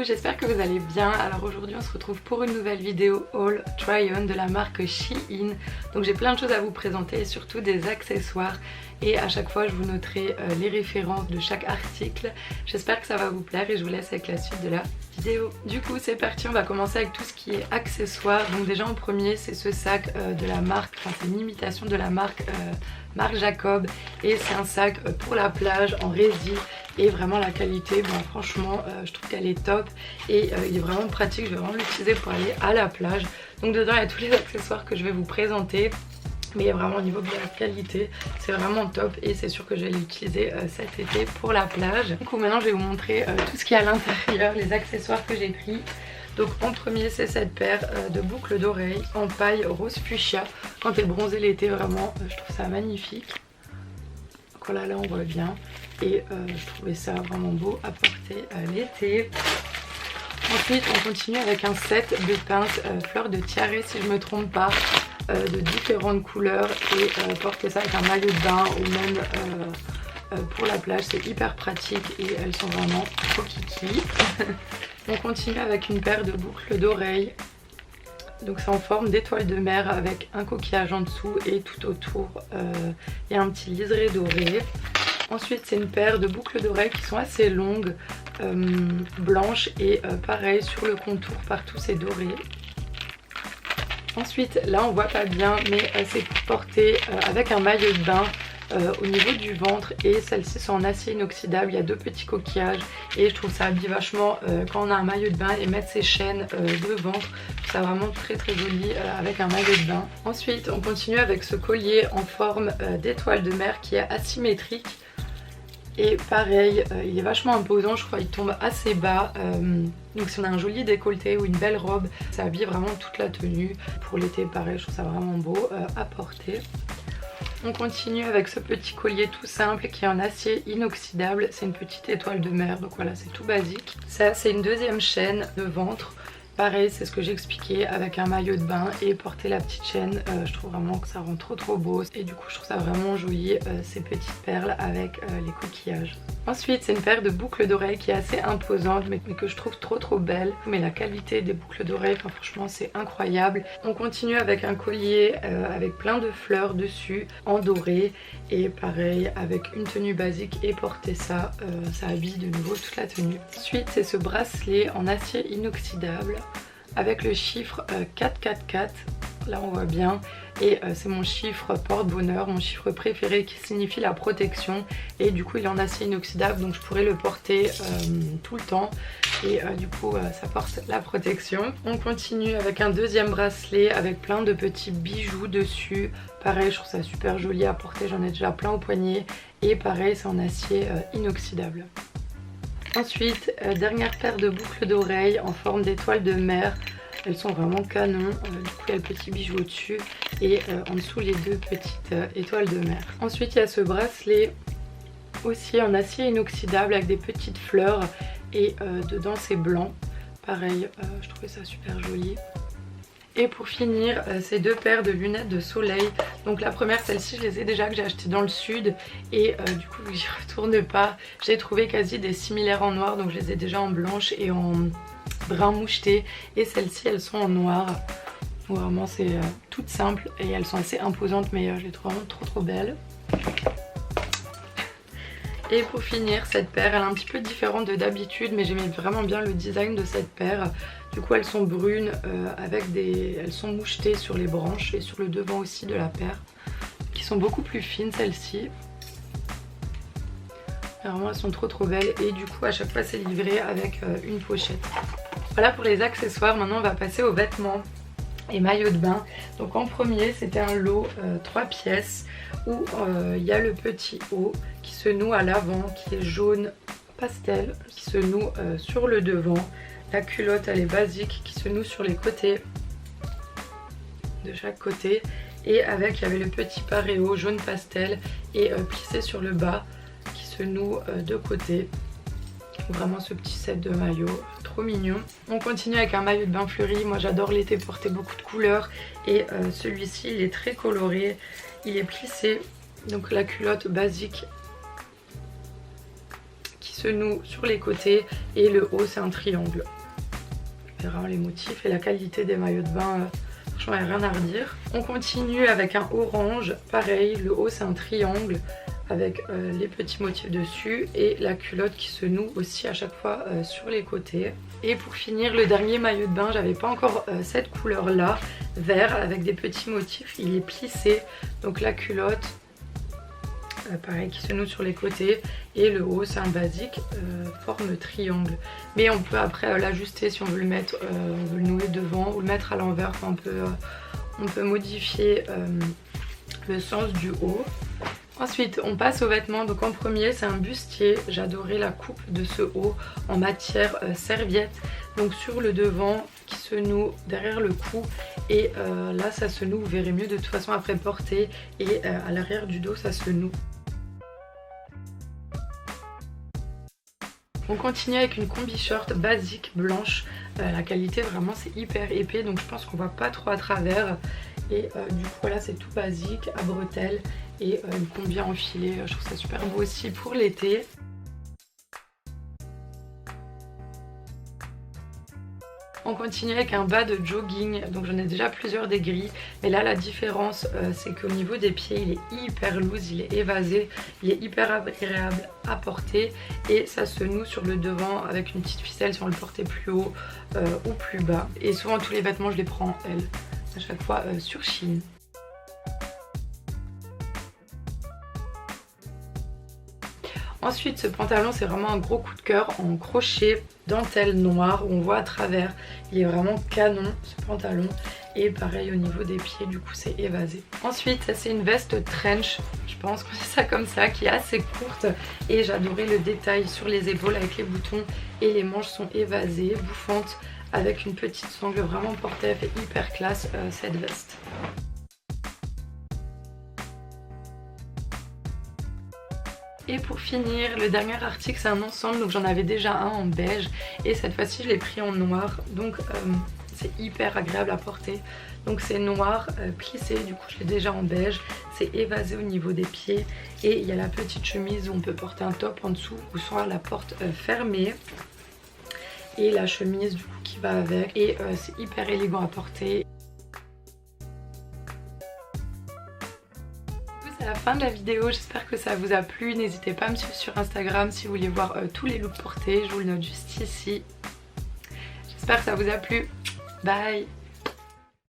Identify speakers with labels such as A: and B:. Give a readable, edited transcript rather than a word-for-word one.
A: j'espère que vous allez bien. Alors aujourd'hui on se retrouve pour une nouvelle vidéo haul try on de la marque Shein. Donc j'ai plein de choses à vous présenter et surtout des accessoires. Et à chaque fois je vous noterai les références de chaque article. J'espère que ça va vous plaire et je vous laisse avec la suite de la vidéo. Du coup c'est parti, on va commencer avec tout ce qui est accessoires. Donc déjà en premier c'est ce sac de la marque, enfin c'est une imitation de la marque Marc Jacob. Et c'est un sac pour la plage en résine. Et vraiment la qualité, bon franchement je trouve qu'elle est top. Et il est vraiment pratique, je vais vraiment l'utiliser pour aller à la plage. Donc dedans il y a tous les accessoires que je vais vous présenter. Mais vraiment au niveau de la qualité c'est vraiment top et c'est sûr que je vais l'utiliser cet été pour la plage. Du coup maintenant je vais vous montrer tout ce qu'il y a à l'intérieur, les accessoires que j'ai pris. Donc en premier c'est cette paire de boucles d'oreilles en paille rose fuchsia. Quand t'es bronzé l'été vraiment je trouve ça magnifique. Donc voilà, là on voit bien et je trouvais ça vraiment beau à porter l'été. Ensuite on continue avec un set de pinces fleurs de tiare si je me trompe pas. De différentes couleurs et porter ça avec un maillot de bain ou même pour la plage, c'est hyper pratique et elles sont vraiment trop kiki. On continue avec une paire de boucles d'oreilles. Donc c'est en forme d'étoile de mer avec un coquillage en dessous et tout autour il y a un petit liseré doré. Ensuite c'est une paire de boucles d'oreilles qui sont assez longues, blanches et pareil sur le contour partout c'est doré. Ensuite là on voit pas bien mais c'est porté avec un maillot de bain au niveau du ventre et celles-ci sont en acier inoxydable. Il y a deux petits coquillages et je trouve ça habille vachement quand on a un maillot de bain et mettre ses chaînes de ventre. Je trouve ça vraiment très joli avec un maillot de bain. Ensuite on continue avec ce collier en forme d'étoile de mer qui est asymétrique. Et pareil, il est vachement imposant, je crois il tombe assez bas. Donc si on a un joli décolleté ou une belle robe, ça habille vraiment toute la tenue. Pour l'été pareil, je trouve ça vraiment beau à porter. On continue avec ce petit collier tout simple qui est en acier inoxydable. C'est une petite étoile de mer, donc voilà c'est tout basique. Ça c'est une deuxième chaîne de ventre. Pareil c'est ce que j'expliquais avec un maillot de bain et porter la petite chaîne, je trouve vraiment que ça rend trop beau et du coup je trouve ça vraiment joli ces petites perles avec les coquillages. Ensuite c'est une paire de boucles d'oreilles qui est assez imposante mais que je trouve trop belle. Mais la qualité des boucles d'oreilles, enfin, franchement c'est incroyable. On continue avec un collier avec plein de fleurs dessus en doré et pareil avec une tenue basique et porter ça, ça habille de nouveau toute la tenue. Ensuite c'est ce bracelet en acier inoxydable avec le chiffre 444, là on voit bien, et c'est mon chiffre porte-bonheur, mon chiffre préféré qui signifie la protection et du coup il est en acier inoxydable donc je pourrais le porter tout le temps et du coup ça porte la protection. On continue avec un deuxième bracelet avec plein de petits bijoux dessus, pareil je trouve ça super joli à porter, j'en ai déjà plein au poignet et pareil c'est en acier inoxydable. Ensuite, dernière paire de boucles d'oreilles en forme d'étoile de mer. Elles sont vraiment canon. Du coup, il y a le petit bijou au-dessus et en dessous les deux petites étoiles de mer. Ensuite, il y a ce bracelet aussi en acier inoxydable avec des petites fleurs et dedans c'est blanc. Pareil, je trouvais ça super joli. Et pour finir, ces deux paires de lunettes de soleil. Donc la première, celle-ci je les ai déjà, que j'ai acheté dans le sud. Et du coup j'y retourne pas. J'ai trouvé quasi des similaires en noir. Donc je les ai déjà en blanche et en brun moucheté. Et celles-ci elles sont en noir. Donc vraiment c'est toutes simples. Et elles sont assez imposantes mais je les trouve vraiment trop belles. Et pour finir cette paire, elle est un petit peu différente de d'habitude mais j'aimais vraiment bien le design de cette paire. Du coup elles sont brunes avec elles sont mouchetées sur les branches et sur le devant aussi de la paire. Qui sont beaucoup plus fines celles-ci. Vraiment elles sont trop belles et du coup à chaque fois c'est livré avec une pochette. Voilà pour les accessoires, maintenant on va passer aux vêtements et maillots de bain. Donc en premier c'était un lot 3 pièces où il y a le petit haut qui se noue à l'avant, qui est jaune pastel, qui se noue sur le devant. La culotte elle est basique qui se noue sur les côtés, de chaque côté. Et avec, il y avait le petit paréo jaune pastel et plissé sur le bas qui se noue de côté. Vraiment ce petit set de maillot, trop mignon. On continue avec un maillot de bain fleuri. Moi j'adore l'été porter beaucoup de couleurs et celui-ci il est très coloré. Il est plissé, donc la culotte basique qui se noue sur les côtés et le haut c'est un triangle. On verra les motifs et la qualité des maillots de bain, franchement il n'y a rien à redire. On continue avec un orange, pareil, le haut c'est un triangle avec les petits motifs dessus et la culotte qui se noue aussi à chaque fois sur les côtés. Et pour finir, le dernier maillot de bain, j'avais pas encore cette couleur là, vert avec des petits motifs, il est plissé, donc la culotte pareil qui se noue sur les côtés et le haut c'est un basique forme triangle, mais on peut après l'ajuster si on veut le mettre, on veut le nouer devant ou le mettre à l'envers, enfin, on peut modifier le sens du haut. Ensuite on passe aux vêtements, donc en premier c'est un bustier, j'adorais la coupe de ce haut en matière serviette, donc sur le devant qui se noue derrière le cou et là ça se noue, vous verrez mieux de toute façon après porter, et à l'arrière du dos ça se noue. On continue avec une combi short basique blanche, la qualité vraiment c'est hyper épais donc je pense qu'on voit pas trop à travers, et du coup voilà c'est tout basique à bretelles et une combi enfilée, je trouve ça super beau aussi pour l'été. On continue avec un bas de jogging, donc j'en ai déjà plusieurs des gris, mais là la différence c'est qu'au niveau des pieds il est hyper loose, il est évasé, il est hyper agréable à porter et ça se noue sur le devant avec une petite ficelle si on le portait plus haut ou plus bas. Et souvent tous les vêtements je les prends en L, à chaque fois sur Shein. Ensuite ce pantalon c'est vraiment un gros coup de cœur en crochet dentelle noire où on voit à travers, il est vraiment canon ce pantalon, et pareil au niveau des pieds du coup c'est évasé. Ensuite ça c'est une veste trench, je pense que c'est ça comme ça, qui est assez courte et j'adorais le détail sur les épaules avec les boutons et les manches sont évasées, bouffantes avec une petite sangle vraiment portée, elle fait hyper classe cette veste. Et pour finir, le dernier article c'est un ensemble, donc j'en avais déjà un en beige et cette fois-ci je l'ai pris en noir, donc c'est hyper agréable à porter. Donc c'est noir plissé, du coup je l'ai déjà en beige, c'est évasé au niveau des pieds et il y a la petite chemise où on peut porter un top en dessous ou soit la porte fermée et la chemise du coup qui va avec, et c'est hyper élégant à porter. C'est la fin de la vidéo, j'espère que ça vous a plu, n'hésitez pas à me suivre sur Instagram si vous voulez voir tous les looks portés, je vous le note juste ici. J'espère que ça vous a plu, bye.